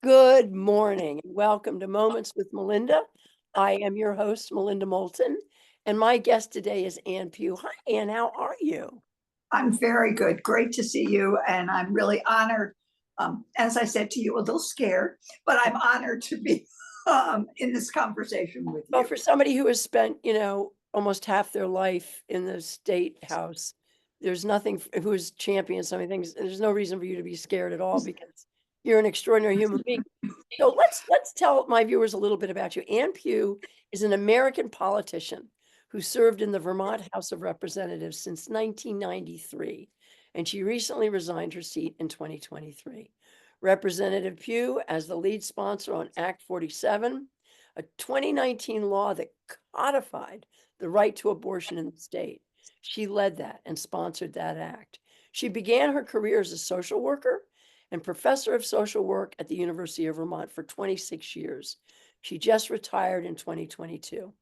Good morning and welcome to Moments with Melinda. I am your host, Melinda Moulton, and my guest today is Ann Pugh. Hi, Ann, how are you? I'm very good. Great to see you. And I'm really honored. As I said to you, a little scared, but I'm honored to be in this conversation with Well, you. for somebody who has spent, almost half their life in the state house, there's nothing who has championed so many things. There's no reason for you to be scared at all because you're an extraordinary human being. So let's tell my viewers a little bit about you. Ann Pugh is an American politician who served in the Vermont House of Representatives since 1993, and she recently resigned her seat in 2023. Representative Pugh, as the lead sponsor on Act 47, a 2019 law that codified the right to abortion in the state. She led that and sponsored that act. She began her career as a social worker and professor of social work at the University of Vermont for 26 years. She just retired in 2022.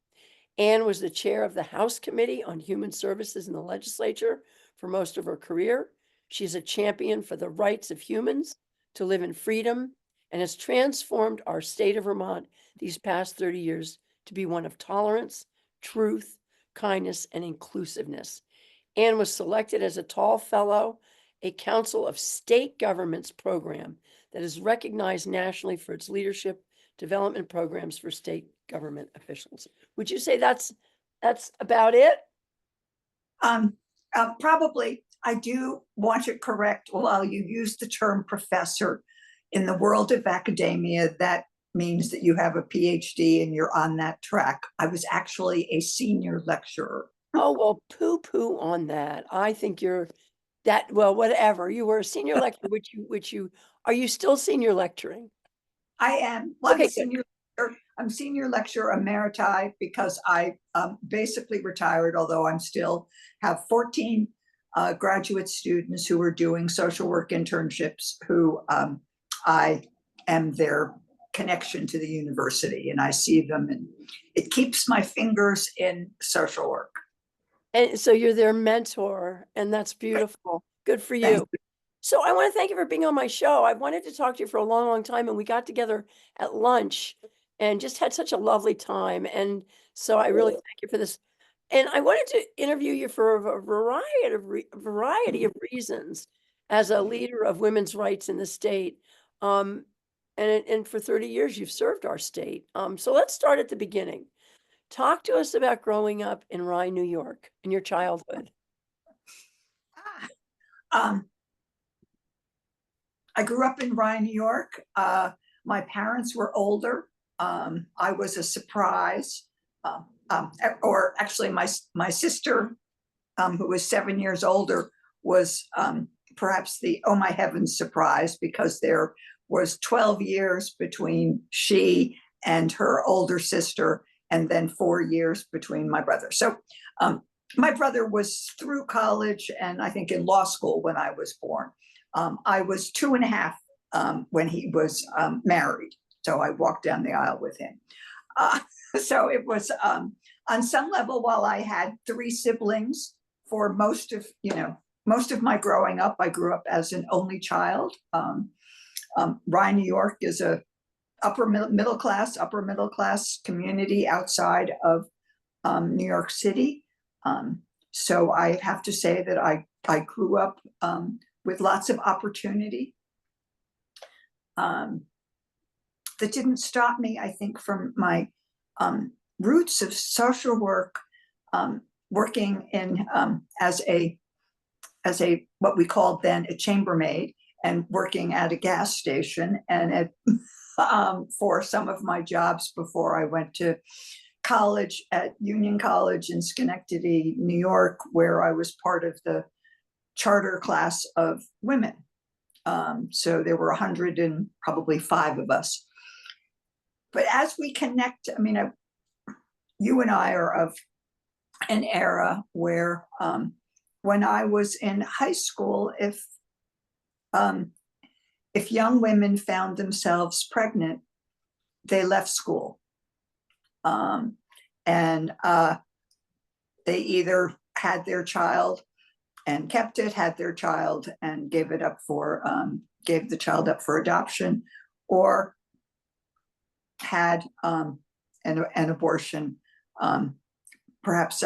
Ann was the chair of the House Committee on Human Services in the legislature for most of her career. She's a champion for the rights of humans to live in freedom and has transformed our state of Vermont these past 30 years to be one of tolerance, truth, kindness, and inclusiveness. Ann was selected as a Tall Fellow, a Council of State Governments program that is recognized nationally for its leadership development programs for state government officials. Would you say that's about it? Probably, I do want to correct, while you use the term professor, in the world of academia, that means that you have a PhD and you're on that track. I was actually a senior lecturer. Oh, well, poo on that. I think you're that, well, whatever. You were a senior lecturer, are you still senior lecturing? I am. Well, Okay, I'm senior lecturer emeriti because I basically retired, although I'm still have 14 graduate students who are doing social work internships who I am their connection to the university, and I see them, and it keeps my fingers in social work. And so you're their mentor, and that's beautiful. Good for Thank you. So I want to thank you for being on my show. I've wanted to talk to you for a long, long time, and we got together at lunch and just had such a lovely time. And so I really thank you for this. And I wanted to interview you for a variety of reasons as a leader of women's rights in the state. Um, and for 30 years, you've served our state. So let's start at the beginning. Talk to us about growing up in Rye, New York, in your childhood. Um, I grew up in Rye, New York. My parents were older. I was a surprise. Or actually, my sister, who was 7 years older, was perhaps the oh my heavens surprise, because there was 12 years between she and her older sister, and then 4 years between my brother. So my brother was through college and I think in law school when I was born. I was 2.5 when he was married. So I walked down the aisle with him. So it was on some level, while I had 3 siblings for most of my growing up, I grew up as an only child. Rye, New York is a upper middle class community outside of New York City. So I have to say that I grew up with lots of opportunity. That didn't stop me, I think, from my roots of social work, working in as a what we called then a chambermaid, and working at a gas station, and for some of my jobs before I went to college at Union College in Schenectady, New York, where I was part of the charter class of women. So there were 105 of us. But as we connect, I mean, you and I are of an era where when I was in high school, if young women found themselves pregnant, they left school. And they either had their child and kept it, had their child and gave the child up for adoption, or had an abortion, perhaps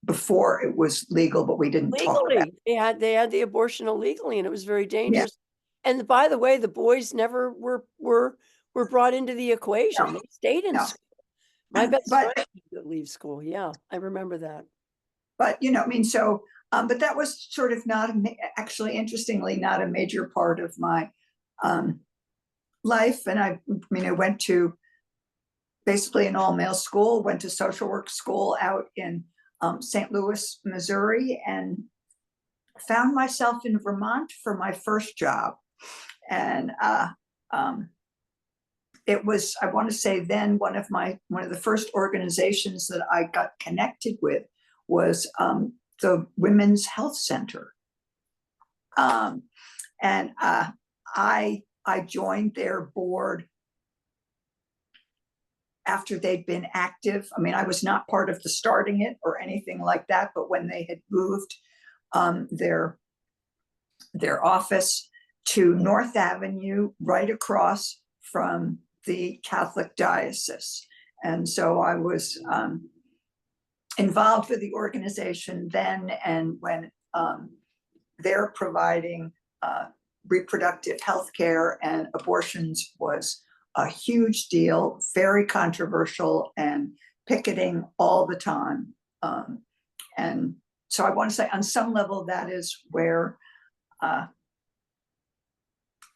before it was legal, but we didn't talk about it. Legally, they had the abortion illegally, and it was very Yeah, dangerous. And by the way, the boys never were brought into the equation. no, They stayed in no. school. My best But friend didn't leave school. Yeah, I remember that. I mean, so but that was sort of not actually, interestingly, not a major part of my life. And I mean, I went to basically an all-male school, went to social work school out in St. Louis, Missouri, and found myself in Vermont for my first job. And it was, I want to say then, one of the first organizations that I got connected with was the Women's Health Center. And I joined their board after they'd been active. I mean, I was not part of the starting it or anything like that, but when they had moved their office to North Avenue, right across from the Catholic diocese. And so I was involved with the organization then, and when they're providing reproductive health care, and abortions was a huge deal, very controversial, and picketing all the time. And so I want to say, on some level, that is where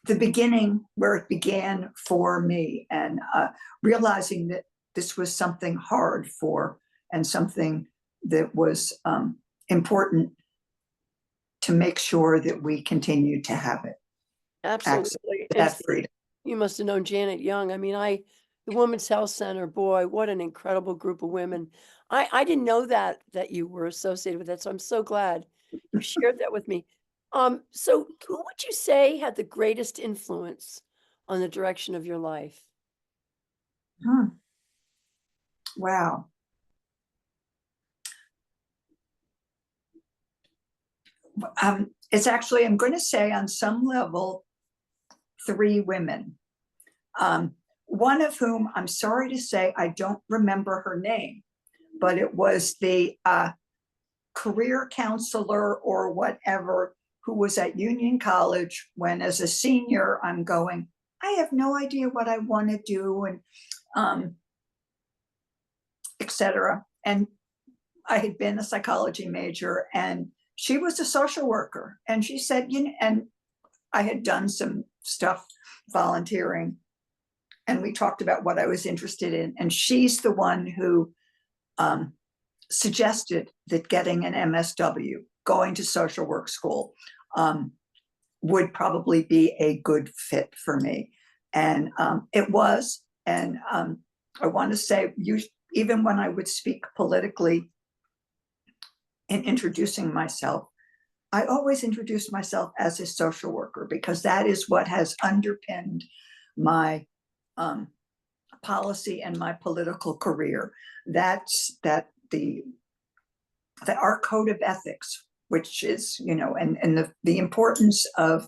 the beginning, where it began for me, and realizing that this was something hard for, and something that was important to make sure that we continue to have it. Absolutely. That freedom. You must have known Janet Young. I mean, the Women's Health Center, boy, what an incredible group of women. I didn't know that you were associated with that, so I'm so glad you shared that with me. So who would you say had the greatest influence on the direction of your life? Wow. It's actually, I'm going to say, on some level, 3 women. One of whom, I'm sorry to say, I don't remember her name, but it was the career counselor or whatever, who was at Union College when, as a senior, I'm going, I have no idea what I want to do, and etc. And I had been a psychology major, and she was a social worker, and she said, and I had done some stuff volunteering, and we talked about what I was interested in, and she's the one who suggested that getting an MSW, going to social work school, would probably be a good fit for me. And it was. And I want to say, even when I would speak politically in introducing myself, I always introduced myself as a social worker, because that is what has underpinned my policy and my political career. That's our code of ethics, which is, and the importance of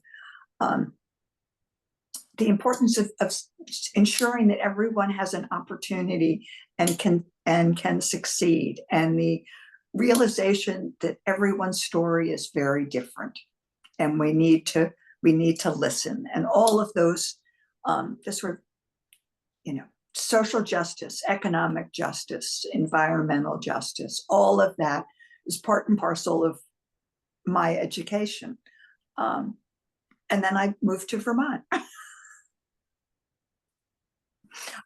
ensuring that everyone has an opportunity and can succeed, and the realization that everyone's story is very different, and we need to listen, and all of those the sort of, social justice, economic justice, environmental justice, all of that is part and parcel of my education. And then I moved to Vermont.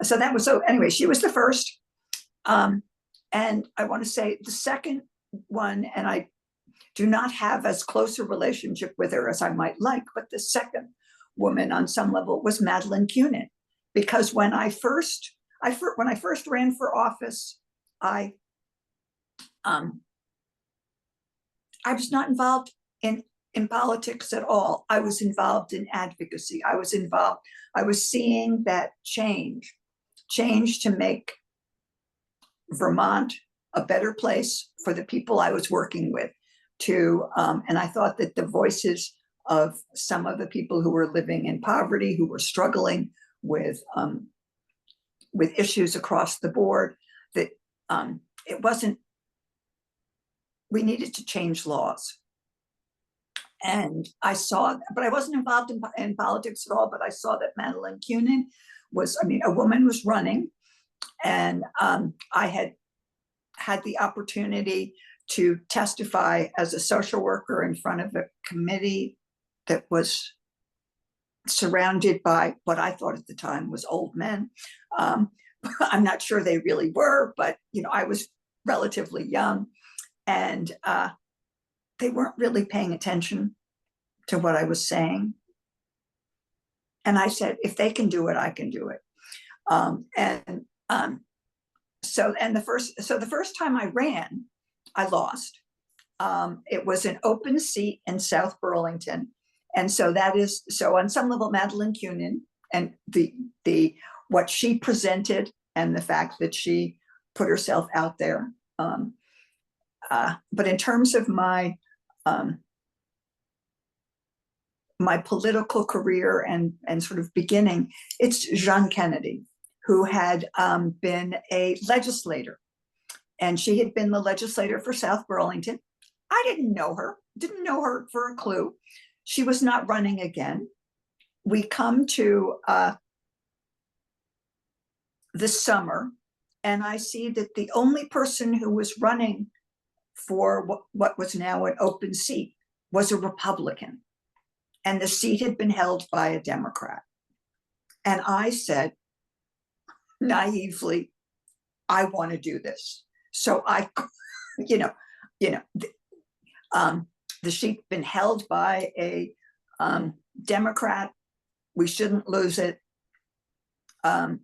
So anyway, she was the first. And I want to say the second one, and I do not have as close a relationship with her as I might like, but the second woman on some level was Madeline Kunin, because when I first ran for office, I was not involved in politics at all. I was involved in advocacy. I was seeing that change to make Vermont a better place for the people I was working with, and I thought that the voices of some of the people who were living in poverty, who were struggling with issues across the board, that it wasn't, we needed to change laws. And I saw, but I wasn't involved in politics at all, but I saw that Madeline Kunin was, I mean, a woman was running, and I had the opportunity to testify as a social worker in front of a committee that was surrounded by what I thought at the time was old men. I'm not sure they really were, but I was relatively young, and they weren't really paying attention to what I was saying. And I said, if they can do it, I can do it. So the first time I ran, I lost. It was an open seat in South Burlington. And so on some level, Madeline Kunin and the what she presented and the fact that she put herself out there. But in terms of my political career and sort of beginning, it's Jean Kennedy, who had been a legislator, and she had been the legislator for South Burlington. I didn't know her for a clue. She was not running again. We come to this summer, and I see that the only person who was running for what was now an open seat was a Republican, and the seat had been held by a Democrat. And I said, naively, I want to do this. So I, the seat been held by a Democrat. We shouldn't lose it. And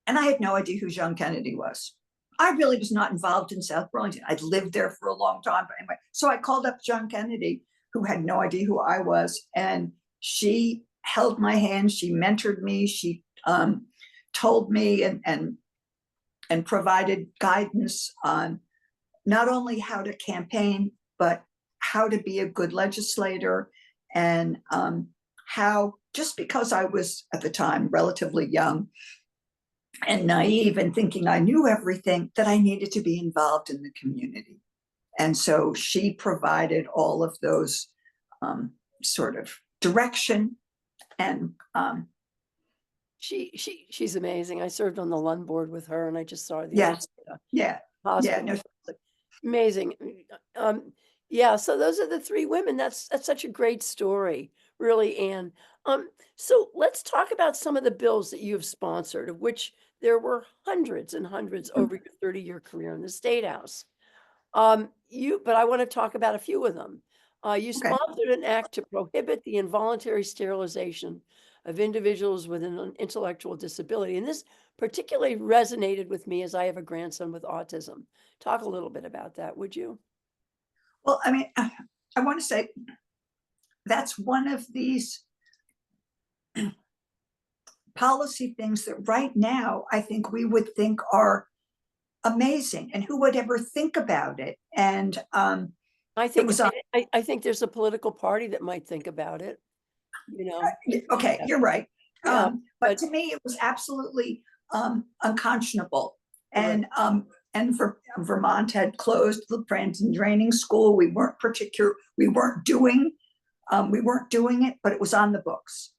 I had no idea who John Kennedy was. I really was not involved in South Burlington. I'd lived there for a long time, but anyway. So I called up John Kennedy, who had no idea who I was, and she held my hand. She mentored me. She told me and provided guidance on not only how to campaign, but how to be a good legislator, and how, just because I was at the time relatively young and naive and thinking I knew everything, that I needed to be involved in the community. And so she provided all of those sort of direction. And she's amazing. I served on the Lund board with her, and I just saw the yes, hospital. no, Amazing. Yeah, so those are the three women. That's such a great story, really, Anne. So let's talk about some of the bills that you have sponsored, of which there were hundreds and hundreds over your 30-year career in the State House. But I want to talk about a few of them. You sponsored an act to prohibit the involuntary sterilization of individuals with an intellectual disability. And this particularly resonated with me, as I have a grandson with autism. Talk a little bit about that, would you? Well, I mean, I want to say that's one of these policy things that right now I think we would think are amazing, and who would ever think about it? And I think I think there's a political party that might think about it. Okay, Yeah. you're right. Yeah, but to me, it was absolutely unconscionable. And for Vermont had closed the Brandon Training School. We weren't doing it, but it was on the books.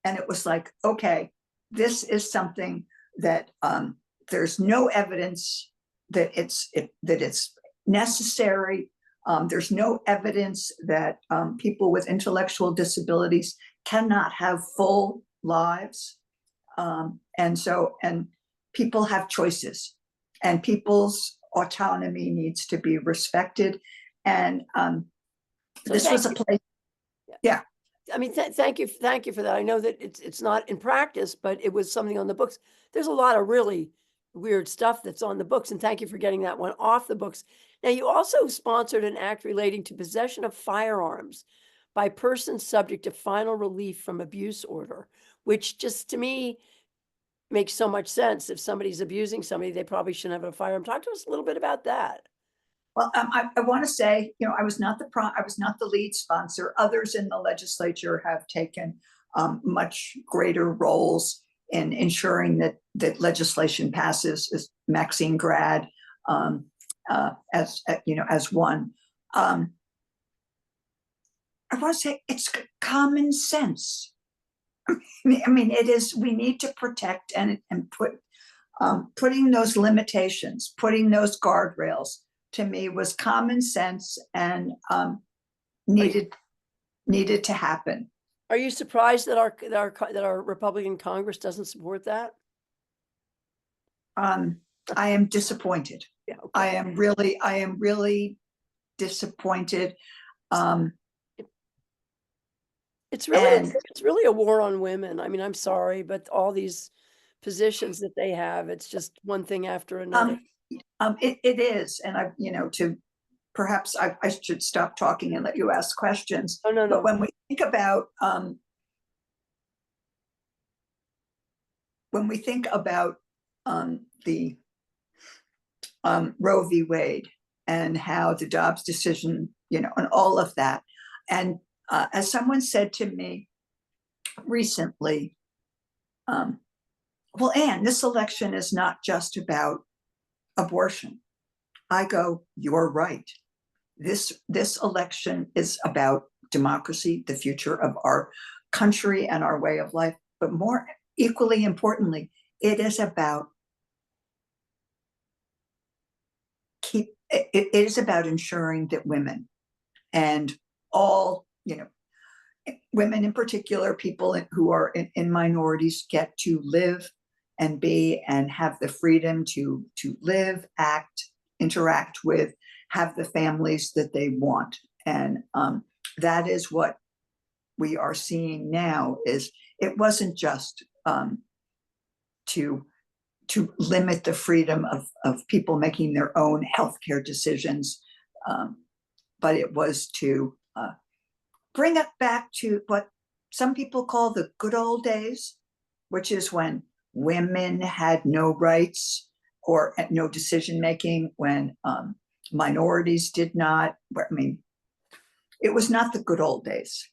And it was like, okay, this is something that there's no evidence that it's necessary. There's no evidence that people with intellectual disabilities cannot have full lives. And people have choices, and people's autonomy needs to be respected. And this was a place. Yeah. I mean, thank you for that. I know that it's not in practice, but it was something on the books. There's a lot of really weird stuff that's on the books, and thank you for getting that one off the books. Now, you also sponsored an act relating to possession of firearms by persons subject to final relief from abuse order, which just to me makes so much sense. If somebody's abusing somebody, they probably shouldn't have a firearm. Talk to us a little bit about that. Well, I want to say, I was not the lead sponsor. Others in the legislature have taken much greater roles in ensuring that legislation passes. As Maxine Grad, as one. I want to say it's common sense. I mean, it is. We need to protect and putting those limitations, putting those guardrails, to me was common sense and needed to happen. Are you surprised that our Republican Congress doesn't support that? I am disappointed. Yeah, okay. I am really disappointed. It's really a war on women. I mean, I'm sorry, but all these positions that they have, it's just one thing after another. It is, and perhaps I should stop talking and let you ask questions. Oh, no. But when we think about the Roe v. Wade and how the Dobbs decision, and all of that, and as someone said to me recently, well, Anne, this election is not just about abortion. I go, you're right. This election is about democracy, the future of our country and our way of life. But more equally importantly, it is about ensuring that women and all, women in particular, people who are in minorities, get to live and be and have the freedom to live, act, interact with, have the families that they want. And that is what we are seeing now. Is it wasn't just to limit the freedom of people making their own healthcare decisions, but it was to bring it back to what some people call the good old days, which is when women had no rights or no decision making, when minorities did not. I mean, it was not the good old days.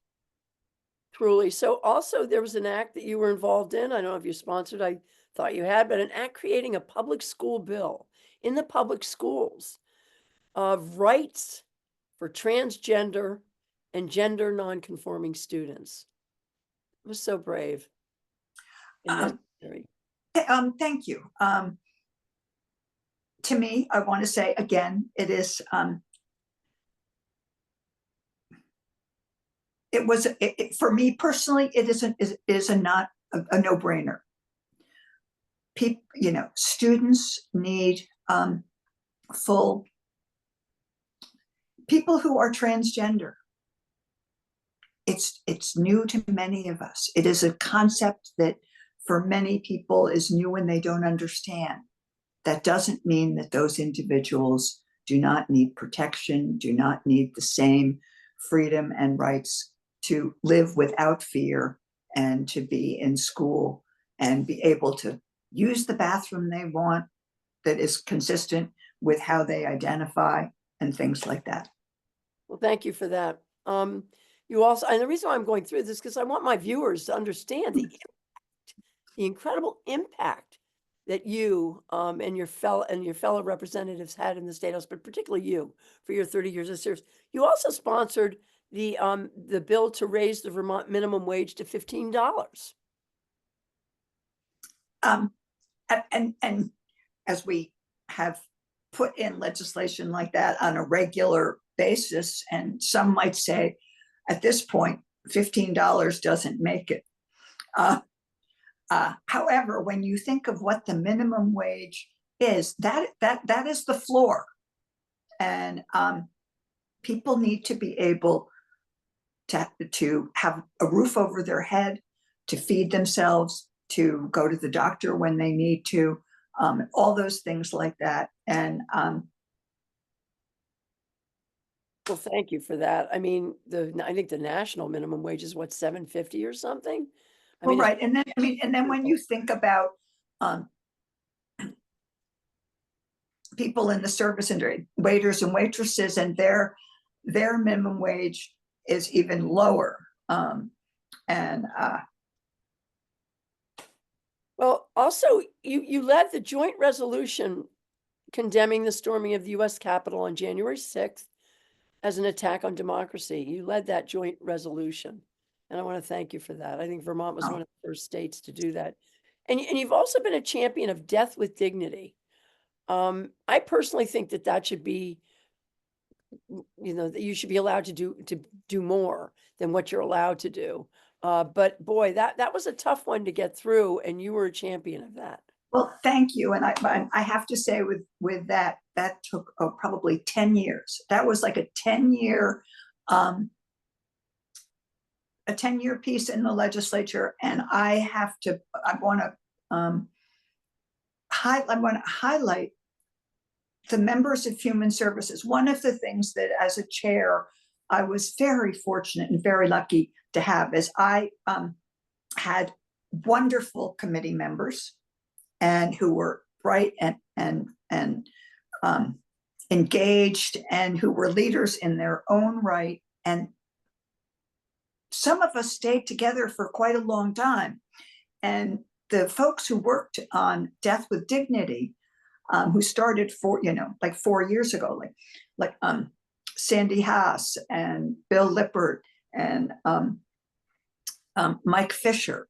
Truly. So also there was an act that you were involved in. I don't know if you sponsored, I thought you had, but an act creating a public school bill in the public schools of rights for transgender and gender nonconforming students. It was so brave and necessary. Thank you. To me, I want to say again, it is. It was for me personally. It is not a no-brainer. People, students need full. People who are transgender. It's new to many of us. It is a concept that for many people is new and they don't understand. That doesn't mean that those individuals do not need protection, do not need the same freedom and rights to live without fear and to be in school and be able to use the bathroom they want that is consistent with how they identify and things like that. Well, thank you for that. You also, and the reason why I'm going through this, because I want my viewers to understand the incredible impact that you and your fellow representatives had in the State House, but particularly you for your 30 years of service. You also sponsored the bill to raise the Vermont minimum wage to $15. And as we have put in legislation like that on a regular basis, and some might say at this point, $15 doesn't make it. However, when you think of what the minimum wage is, that is the floor, and people need to be able to have a roof over their head, to feed themselves, to go to the doctor when they need to, all those things like that. And well, thank you for that. I mean, I think the national minimum wage is what, $7.50 or something? I well, mean, right. And then when you think about people in the service industry, waiters and waitresses, and their minimum wage is even lower. And Well, also, you led the joint resolution condemning the storming of the US Capitol on January 6th as an attack on democracy. You led that joint resolution, and I want to thank you for that. I think Vermont was one of the first states to do that. And you've also been a champion of death with dignity. I personally think that should be, that you should be allowed to do more than what you're allowed to do. But boy, that was a tough one to get through, and you were a champion of that. well, thank you. And I have to say with that took probably 10 years. That was like a 10-year piece in the legislature. And I want to highlight the members of Human Services. One of the things that as a chair, I was very fortunate and very lucky to have is I had wonderful committee members and who were bright and engaged and who were leaders in their own right. And some of us stayed together for quite a long time. And the folks who worked on Death with Dignity, who started 4 years ago, like Sandy Haas and Bill Lippert and Mike Fisher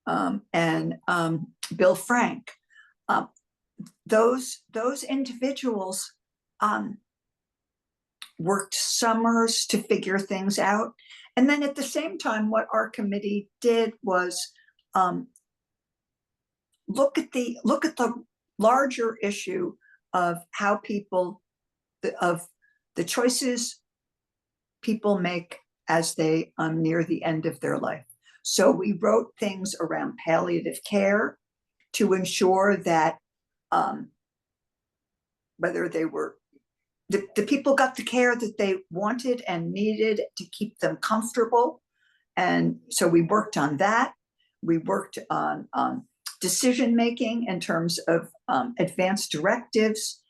and Bill Frank. Those individuals worked summers to figure things out. And then at the same time, what our committee did was look at the larger issue of how of the choices people make as they near the end of their life. So we wrote things around palliative care to ensure that whether they were the people got the care that they wanted and needed to keep them comfortable. And so we worked on that. We worked on decision making in terms of advanced directives,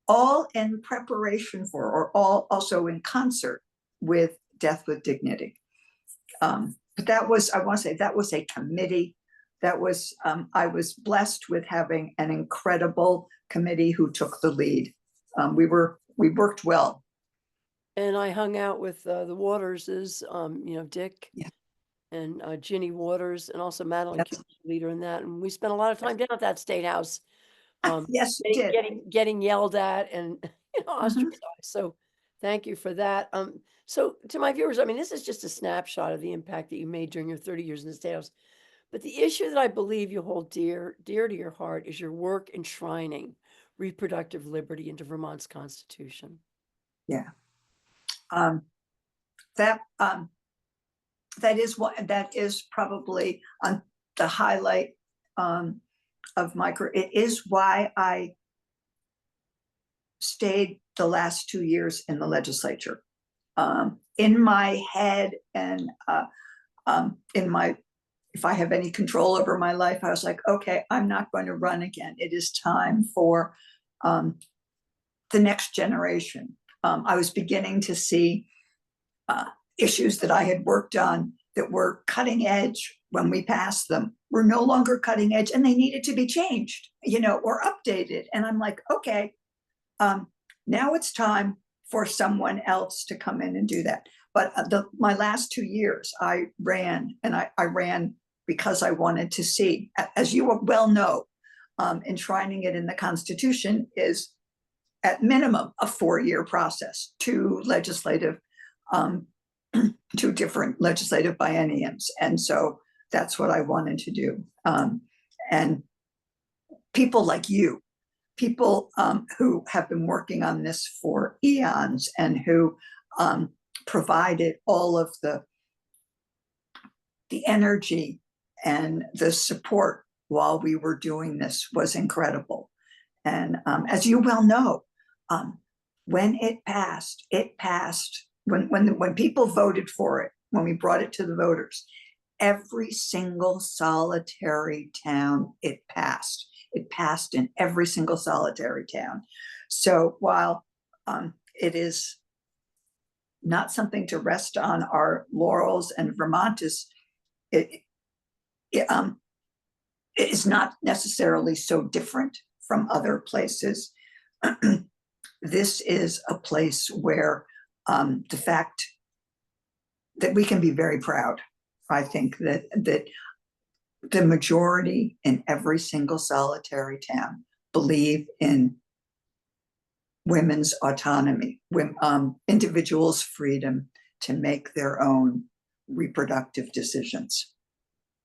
all in preparation for, or all also in concert with Death with Dignity. But that was, I want to say, that was a committee. That was, I was blessed with having an incredible committee who took the lead. We worked well. And I hung out with the Waterses, Dick. Yeah. And Ginny Waters, and also Madeline, leader in that. And we spent a lot of time down at that state house. Yes, you did. Getting yelled at and ostracized. So thank you for that. So to my viewers, I mean, this is just a snapshot of the impact that you made during your 30 years in the State House. But the issue that I believe you hold dear to your heart is your work enshrining reproductive liberty into Vermont's Constitution. Yeah. That is probably the highlight of my career. It is why I stayed the last 2 years in the legislature. In my head and if I have any control over my life, I was like, okay, I'm not going to run again. It is time for the next generation. I was beginning to see issues that I had worked on that were cutting edge when we passed them were no longer cutting edge, and they needed to be changed, or updated. And I'm like, okay, now it's time for someone else to come in and do that. But my last 2 years, I ran, and I ran because I wanted to see, as you well know, enshrining it in the Constitution is at minimum a 4-year process, two different legislative bienniums. And so that's what I wanted to do. And people like you, people who have been working on this for eons and who provided all of the energy and the support while we were doing this was incredible. And as you well know, when it passed, when people voted for it, when we brought it to the voters, every single solitary town it passed. It passed in every single solitary town. So while it is not something to rest on our laurels, and Vermont is, it, it, it is not necessarily so different from other places. This is a place where the fact that we can be very proud. I think that the majority in every single solitary town believe in women's autonomy, individuals' freedom to make their own reproductive decisions.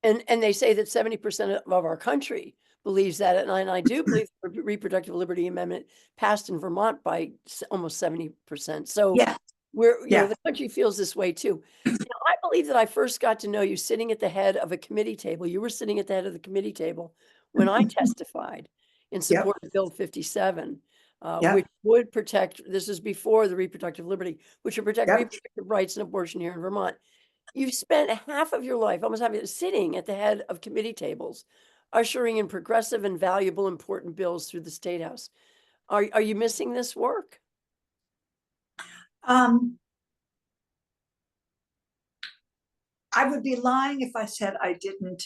And they say that 70% of our country believes that, and I do believe the Reproductive Liberty Amendment passed in Vermont by almost 70%. So Yeah, we're, yeah. the country feels this way too. I believe that I first got to know you sitting at the head of a committee table. You were sitting at the head of the committee table when I testified in support of Bill 57, which would protect, this is before the reproductive liberty, which would protect reproductive rights and abortion here in Vermont. You've spent half of your life, almost half of it, sitting at the head of committee tables, ushering in progressive and valuable, important bills through the State House. Are you missing this work? I would be lying if I said I didn't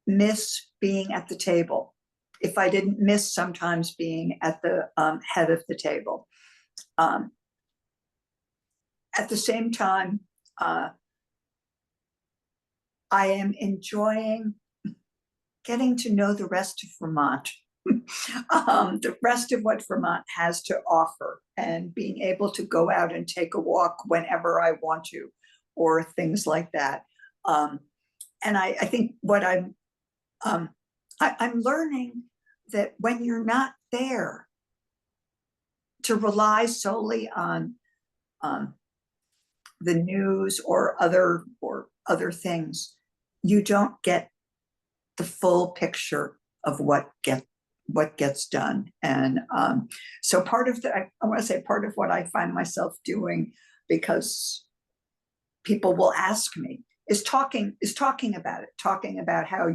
miss being at the table, if I didn't miss sometimes being at the head of the table. At the same time, I am enjoying getting to know the rest of Vermont, the rest of what Vermont has to offer, and being able to go out and take a walk whenever I want to, or things like that. And I think what I'm learning that when you're not there, to rely solely on the news or other things, you don't get the full picture of what gets done. And so part of the, I want to say part of what I find myself doing, because people will ask me, is talking about it, talking about how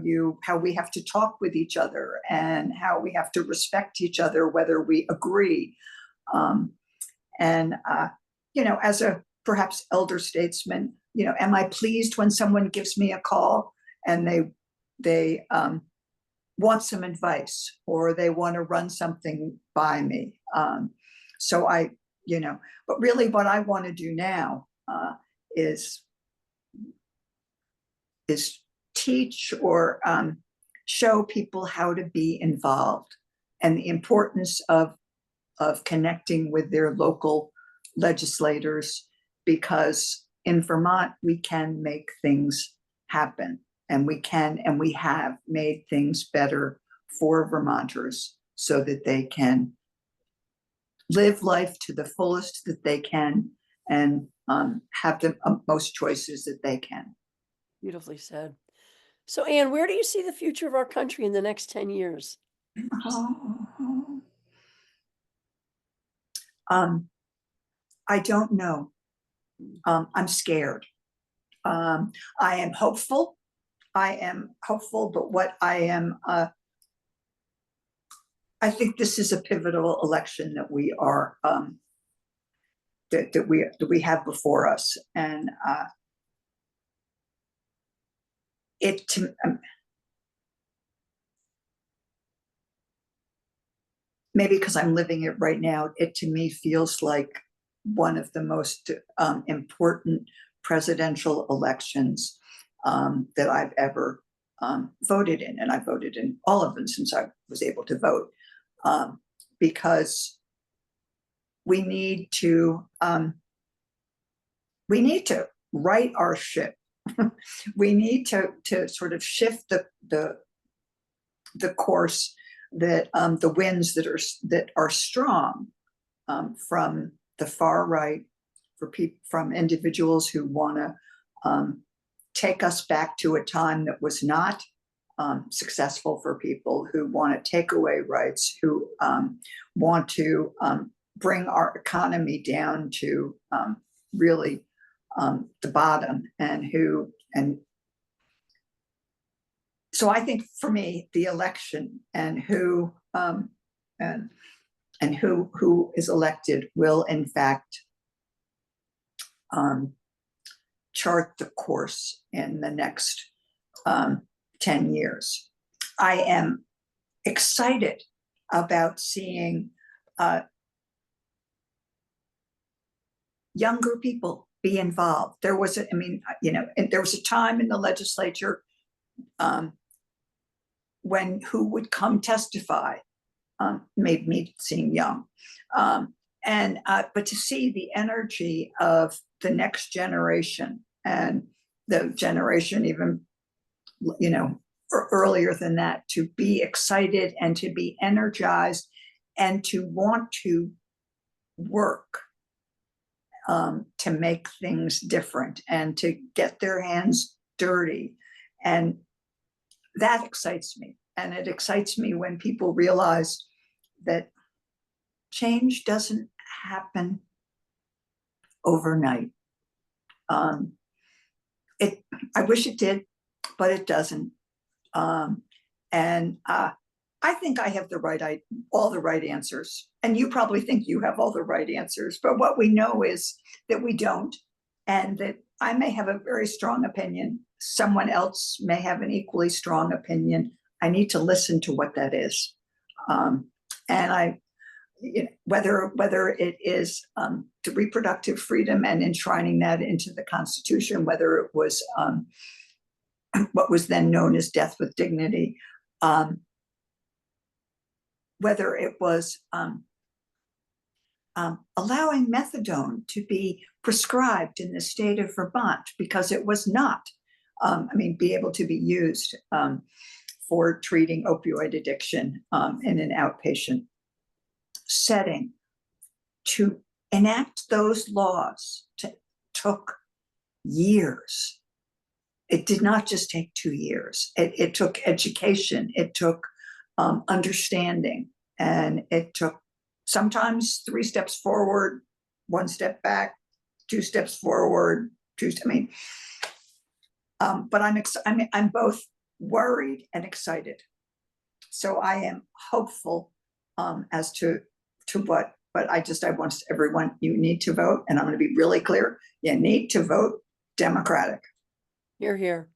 we have to talk with each other and how we have to respect each other, whether we agree. As a perhaps elder statesman, am I pleased when someone gives me a call and they want some advice, or they want to run something by me? So but really what I want to do now is teach or show people how to be involved, and the importance of connecting with their local legislators, because in Vermont we can make things happen, and we have made things better for Vermonters so that they can live life to the fullest that they can, and have the most choices that they can. Beautifully said. So, Anne, where do you see the future of our country in the next 10 years? I don't know. I'm scared. I am hopeful. But what I think this is a pivotal election that we are that we have before us, and maybe because I'm living it right now, it to me feels like one of the most important presidential elections that I've ever voted in. And I voted in all of them since I was able to vote, because we need to right our ship. We need to sort of shift the course, that the winds that are strong from the far right, from individuals who want to take us back to a time that was not successful for people, who want to take away rights, who want to bring our economy down to really the bottom, and So I think for me, the election and and who is elected will in fact um, chart the course in the next 10 years. I am excited about seeing younger people be involved. There was, there was a time in the legislature when who would come testify made me seem young. But to see the energy of the next generation and the generation even, earlier than that, to be excited and to be energized and to want to work to make things different and to get their hands dirty. And that excites me. And it excites me when people realize that change doesn't happen overnight. I wish it did, but it doesn't. I think I have all the right answers, and you probably think you have all the right answers. But what we know is that we don't, and that I may have a very strong opinion. Someone else may have an equally strong opinion. I need to listen to what that is, whether it is to reproductive freedom and enshrining that into the Constitution, whether it was what was then known as death with dignity, whether it was allowing methadone to be prescribed in the state of Vermont, because it was not, be able to be used for treating opioid addiction in an outpatient setting. To enact those laws took years. It did not just take 2 years. It took education. It took understanding, and it took sometimes 3 steps forward, 1 step back, 2 steps forward, but I'm both worried and excited. So I am hopeful as to what, but I want everyone, you need to vote, and I'm going to be really clear. You need to vote Democratic. Hear, hear.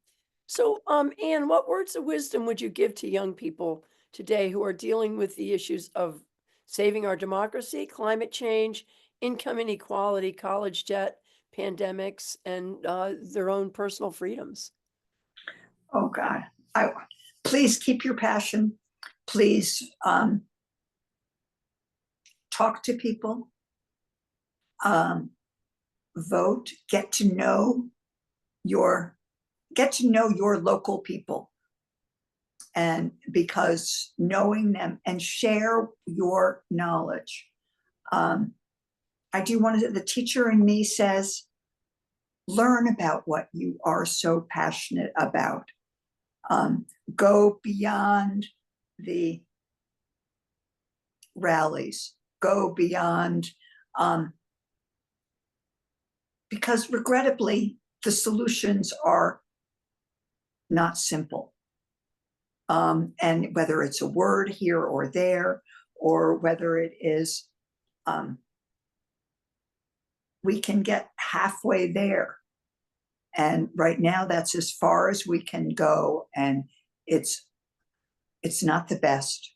So, Anne, what words of wisdom would you give to young people today who are dealing with the issues of saving our democracy, climate change, income inequality, college debt, pandemics, and their own personal freedoms? Oh God, please keep your passion. Please talk to people, vote, get to know your local people. And because knowing them and share your knowledge. I do want to, the teacher in me says, learn about what you are so passionate about. Go beyond the rallies, go beyond, because regrettably, the solutions are not simple. And whether it's a word here or there, or whether it is, we can get halfway there. And right now, that's as far as we can go. And it's not the best.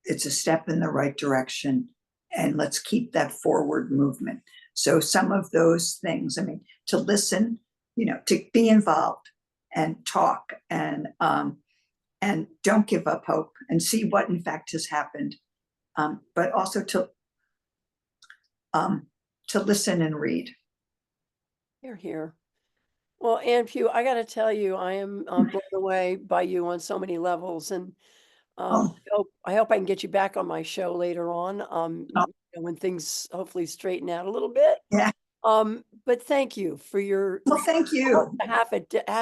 It's a step in the right direction. And let's keep that forward movement. So some of those things, to listen, to be involved and talk, and don't give up hope, and see what in fact has happened. But also to listen and read. Hear, hear. Well, Anne Pugh, I got to tell you, I am blown away by you on so many levels, and Oh, I hope I can get you back on my show later on, oh, when things hopefully straighten out a little bit. yeah. But thank you for your Well, thank you. half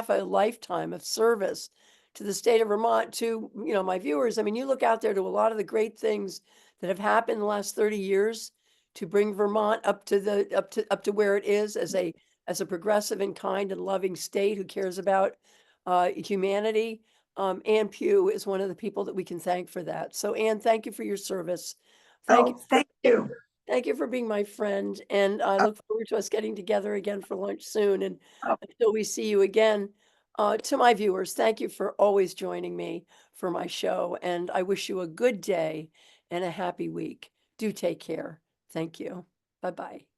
a lifetime of service to the state of Vermont, to my viewers. You look out there to a lot of the great things that have happened in the last 30 years to bring Vermont up to where it is as a progressive and kind and loving state who cares about humanity. Ann Pugh is one of the people that we can thank for that. So Ann, thank you for your service. Thank you. Oh, thank you. Thank you for being my friend, and I Uh, look forward to us getting together again for lunch soon, and oh, until we see you again, to my viewers, thank you for always joining me for my show, and I wish you a good day and a happy week. Do take care. Thank you. Bye-bye.